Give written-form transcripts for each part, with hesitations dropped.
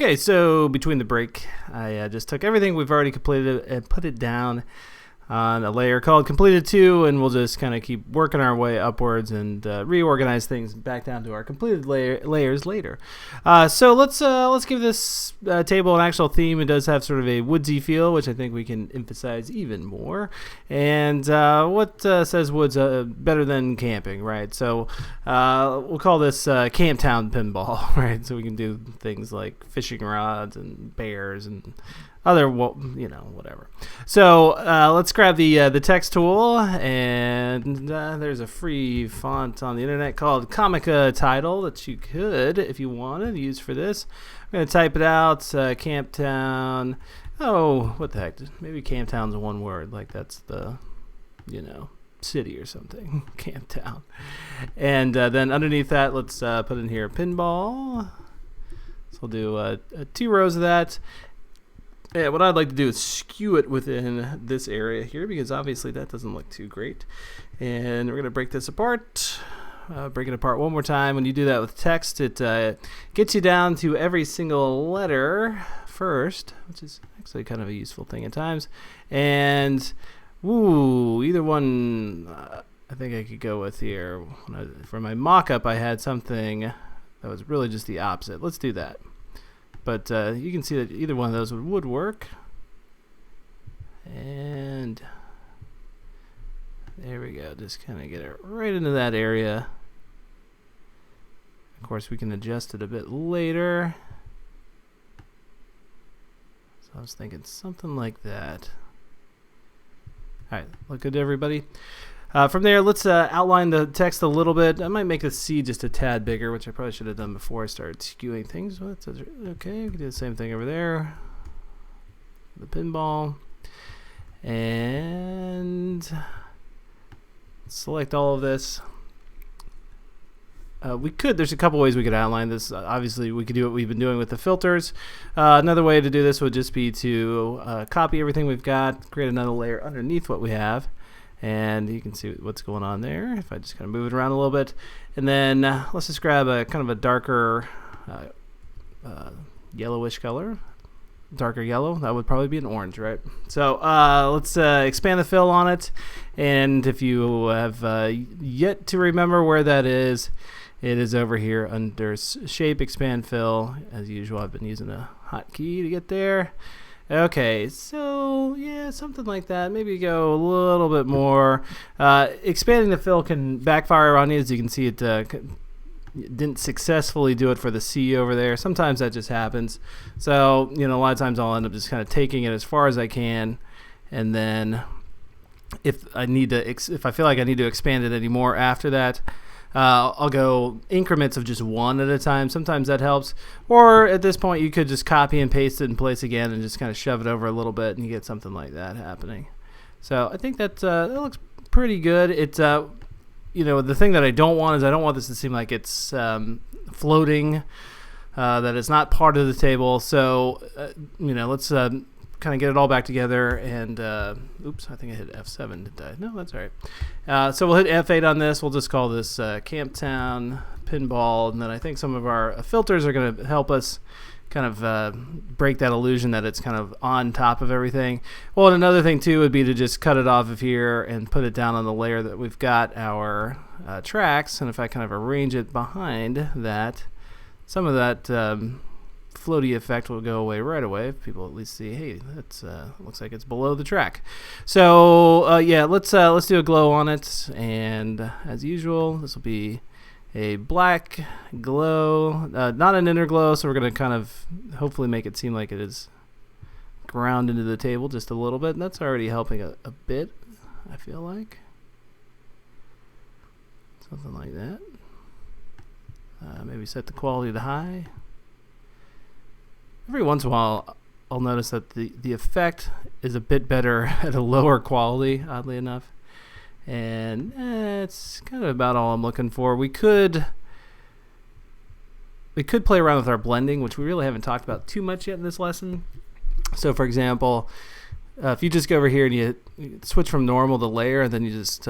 Okay, so between the break, I just took everything we've already completed and put it down on a layer called completed 2, and we'll just kind of keep working our way upwards and reorganize things back down to our completed layers later. So let's give this table an actual theme. It does have sort of a woodsy feel, which I think we can emphasize even more. And what says woods better than camping, right? So we'll call this Camptown Pinball, right? So we can do things like fishing rods and bears and other, whatever. So let's grab the text tool, and there's a free font on the internet called Comica Title that you could, if you wanted, use for this. I'm going to type it out, Camptown. Oh, what the heck? Maybe Camptown's one word, like that's the, city or something. Camptown. And then underneath that, let's put in here Pinball. So we'll do 2 rows of that. Yeah, what I'd like to do is skew it within this area here, because obviously that doesn't look too great. And we're going to break this apart. Break it apart one more time. When you do that with text, it gets you down to every single letter first, which is actually kind of a useful thing at times. And, either one I think I could go with here. For my mock-up, I had something that was really just the opposite. Let's do that. But you can see that either one of those would work. And there we go. Just kind of get it right into that area. Of course, we can adjust it a bit later. So I was thinking something like that. All right, look good to everybody. From there, let's outline the text a little bit. I might make the C just a tad bigger, which I probably should have done before I started skewing things. Okay, we can do the same thing over there. The pinball. And select all of this. There's a couple ways we could outline this. Obviously, we could do what we've been doing with the filters. Another way to do this would just be to copy everything we've got, create another layer underneath what we have. And you can see what's going on there if I just kind of move it around a little bit. And then let's just grab a kind of a darker yellowish color. Darker yellow. That would probably be an orange, right? So let's expand the fill on it. And if you have yet to remember where that is, it is over here under Shape, Expand, Fill. As usual, I've been using a hotkey to get there. Okay, so yeah, something like that. Maybe go a little bit more. Expanding the fill can backfire on you. As you can see, it didn't successfully do it for the C over there. Sometimes that just happens. So, a lot of times I'll end up just kind of taking it as far as I can, and then if I feel like I need to expand it any more after that, I'll go increments of just 1 at a time. Sometimes that helps. Or at this point, you could just copy and paste it in place again and just kind of shove it over a little bit, and you get something like that happening. So I think that looks pretty good. It's the thing that I don't want is I don't want this to seem like it's floating, that it's not part of the table. So let's kind of get it all back together, and oops, I think I hit F7, didn't I? No, that's all right. So we'll hit F8 on this. We'll just call this Camptown Pinball, and then I think some of our filters are going to help us kind of break that illusion that it's kind of on top of everything. Well, and another thing too would be to just cut it off of here and put it down on the layer that we've got our tracks, and if I kind of arrange it behind that, some of that floaty effect will go away right away if people at least see, hey, that's looks like it's below the track. So yeah, let's do a glow on it, and as usual, this will be a black glow, not an inner glow, so we're going to kind of hopefully make it seem like it is ground into the table just a little bit, and that's already helping a bit, I feel like. Something like that. Maybe set the quality to high. Every once in a while, I'll notice that the effect is a bit better at a lower quality, oddly enough. And it's kind of about all I'm looking for. We could play around with our blending, which we really haven't talked about too much yet in this lesson. So, for example, if you just go over here and you switch from normal to layer, and then you just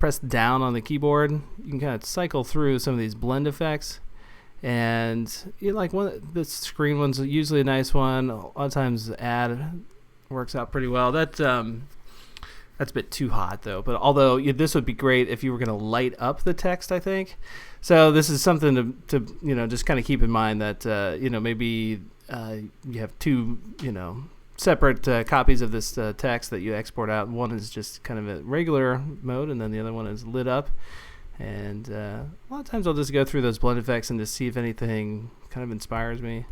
press down on the keyboard, you can kind of cycle through some of these blend effects. And like the screen one's usually a nice one. A lot of times the ad works out pretty well. That's a bit too hot though. But although this would be great if you were going to light up the text, I think. So this is something to just kind of keep in mind that maybe you have two separate copies of this text that you export out. One is just kind of a regular mode, and then the other one is lit up. And a lot of times I'll just go through those blend effects and just see if anything kind of inspires me.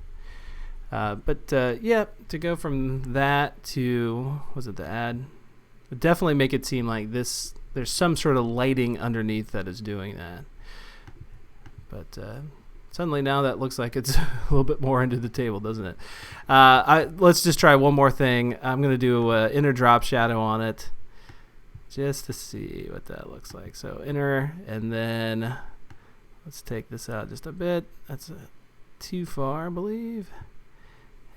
But to go from that to, the ad? Definitely make it seem like there's some sort of lighting underneath that is doing that. But suddenly now that looks like it's a little bit more into the table, doesn't it? Let's just try one more thing. I'm going to do inner drop shadow on it, just to see what that looks like. So inner, and then let's take this out just a bit. That's too far, I believe.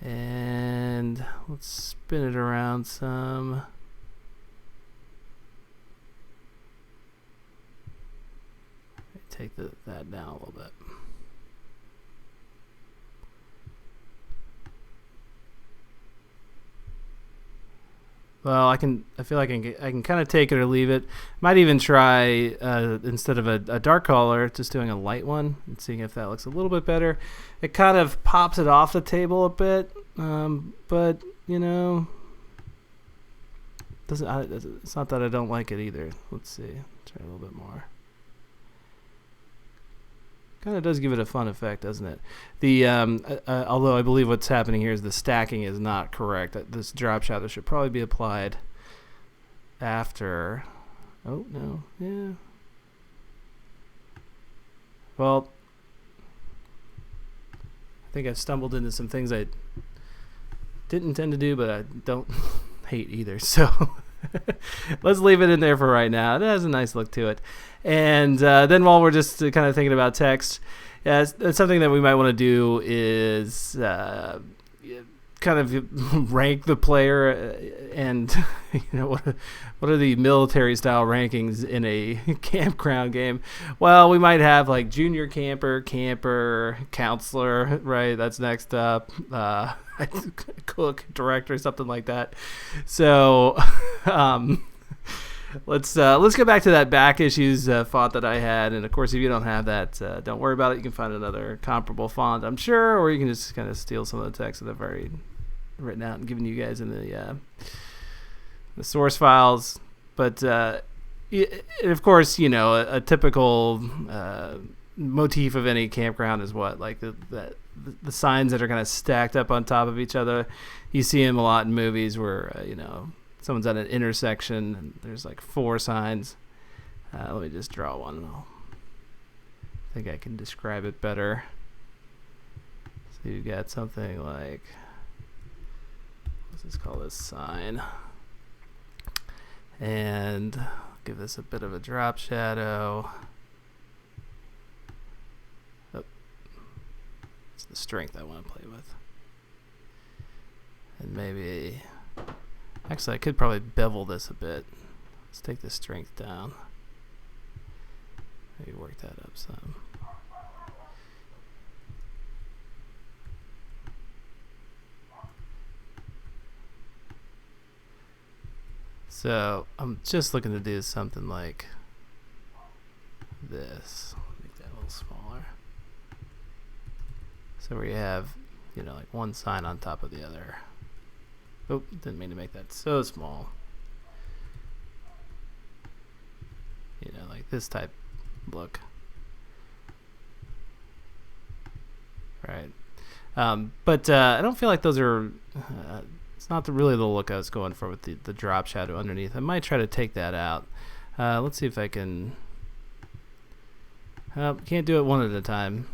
And let's spin it around some. Take that down a little bit. Well, I feel like I can kind of take it or leave it. Might even try instead of a dark color, just doing a light one and seeing if that looks a little bit better. It kind of pops it off the table a bit, but it's not that I don't like it either. Let's see, try a little bit more. Kind of does give it a fun effect, doesn't it? The although I believe what's happening here is the stacking is not correct. This drop shadow should probably be applied after. Oh no, yeah. Well, I think I've stumbled into some things I didn't intend to do, but I don't hate either. So let's leave it in there for right now. It has a nice look to it. And then while we're just kind of thinking about text, it's something that we might want to do is kind of rank the player and what are the military style rankings in a campground game. Well, we might have like junior camper, counselor, right? That's next up. Cook, director, something like that. So let's go back to that back issues font that I had. And of course, if you don't have that, don't worry about it. You can find another comparable font, I'm sure, or you can just kind of steal some of the text that I've already written out and given you guys in the source files. But of course, a typical motif of any campground is what, like the signs that are kind of stacked up on top of each other. You see them a lot in movies where someone's at an intersection and there's like 4 signs. Let me just draw one. I think I can describe it better. So you got something like, let's just call this sign, and give this a bit of a drop shadow. Oh, it's the strength I want to play with. And maybe, actually I could probably bevel this a bit. Let's take the strength down. Maybe work that up some. So I'm just looking to do something like this. Make that a little smaller. So where you have, like one sign on top of the other. Oh, didn't mean to make that so small. Like this type look. Right. But I don't feel like those are... it's not really the look I was going for with the drop shadow underneath. I might try to take that out. Let's see if I can... can't do it one at a time.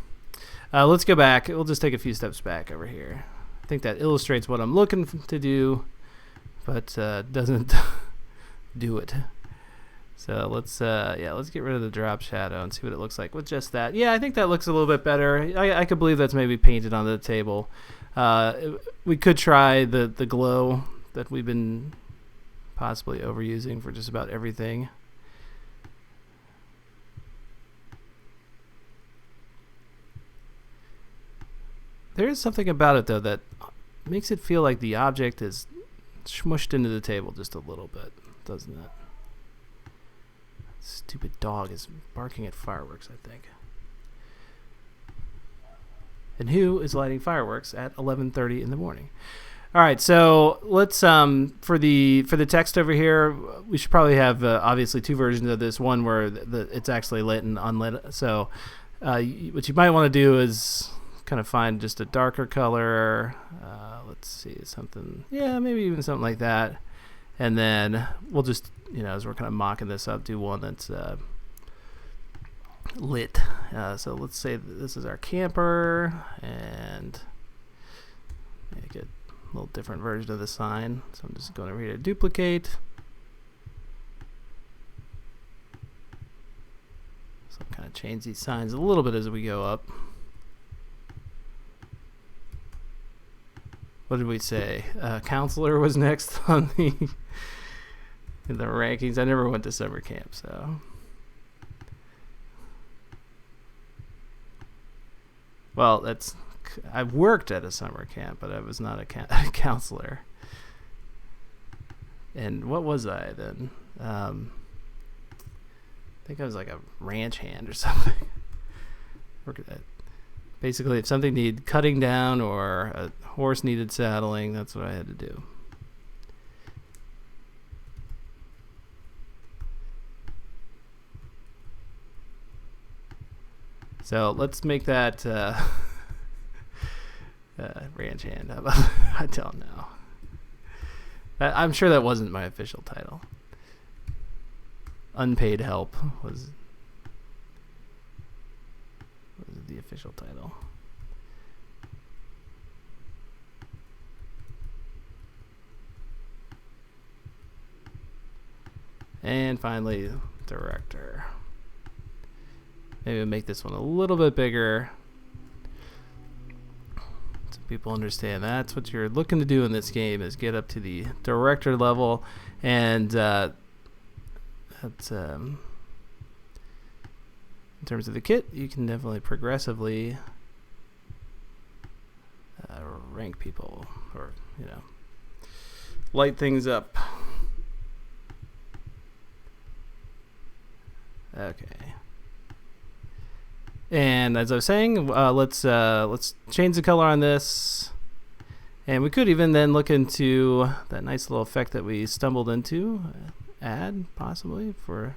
Let's go back. We'll just take a few steps back over here. I think that illustrates what I'm looking to do, but doesn't do it. So let's get rid of the drop shadow and see what it looks like with just that. Yeah, I think that looks a little bit better. I could believe that's maybe painted onto the table. We could try the glow that we've been possibly overusing for just about everything. There is something about it, though, that makes it feel like the object is smushed into the table just a little bit, doesn't it? Stupid dog is barking at fireworks, I think. And who is lighting fireworks at 11:30 in the morning? All right, so let's for the text over here, we should probably have obviously two versions of this. One where it's actually lit and unlit. So what you might want to do is kind of find just a darker color. Let's see, something, yeah, maybe even something like that. And then we'll just, as we're kind of mocking this up, do one that's lit. So let's say that this is our camper, and make it a little different version of the sign. So I'm just going over here to duplicate. So I'm kind of change these signs a little bit as we go up. What did we say? Counselor was next on the rankings. I never went to summer camp, so. Well, I've worked at a summer camp, but I was not a counselor. And what was I then? I think I was like a ranch hand or something. Basically, if something needed cutting down or a horse needed saddling, that's what I had to do. So let's make that ranch hand. I don't know. I'm sure that wasn't my official title. Unpaid help was the official title. And finally, director. Maybe we'll make this one a little bit bigger so people understand that's what you're looking to do in this game, is get up to the director level. And that's in terms of the kit, you can definitely progressively rank people, or light things up. Okay. And as I was saying, let's change the color on this, and we could even then look into that nice little effect that we stumbled into, add possibly for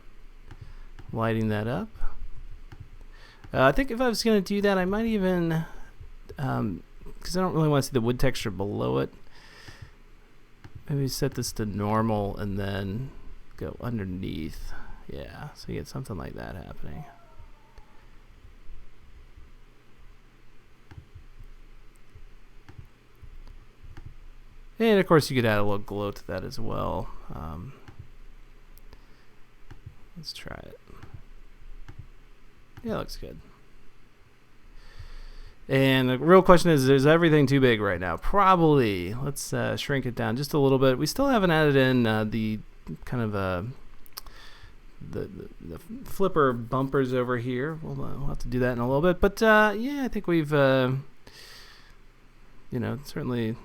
lighting that up. I think if I was going to do that, I might even, because I don't really want to see the wood texture below it, maybe set this to normal and then go underneath. Yeah, so you get something like that happening. And of course you could add a little glow to that as well. Let's try it. Yeah, it looks good. And the real question is everything too big right now? Probably. Let's shrink it down just a little bit. We still haven't added in the kind of the flipper bumpers over here. We'll have to do that in a little bit. But yeah, I think we've certainly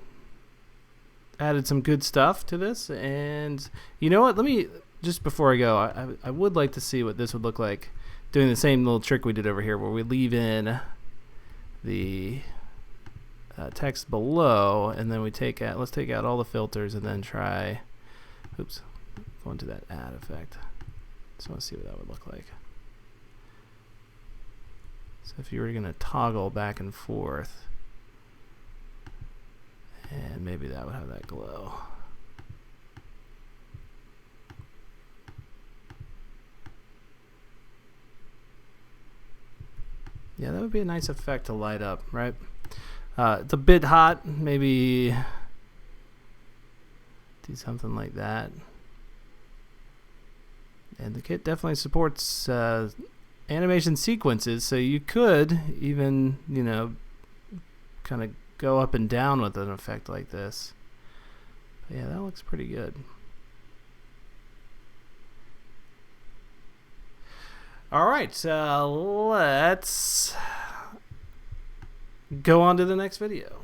added some good stuff to this. And you know what? Let me, just before I go, I would like to see what this would look like doing the same little trick we did over here, where we leave in the text below, and then we let's take out all the filters and then try, go into that add effect. Just want to see what that would look like. So if you were going to toggle back and forth, and maybe that would have that glow. Yeah, that would be a nice effect to light up, right? It's a bit hot. Maybe do something like that. And the kit definitely supports animation sequences, so you could even, kind of go up and down with an effect like this. But yeah, that looks pretty good. All right, let's go on to the next video.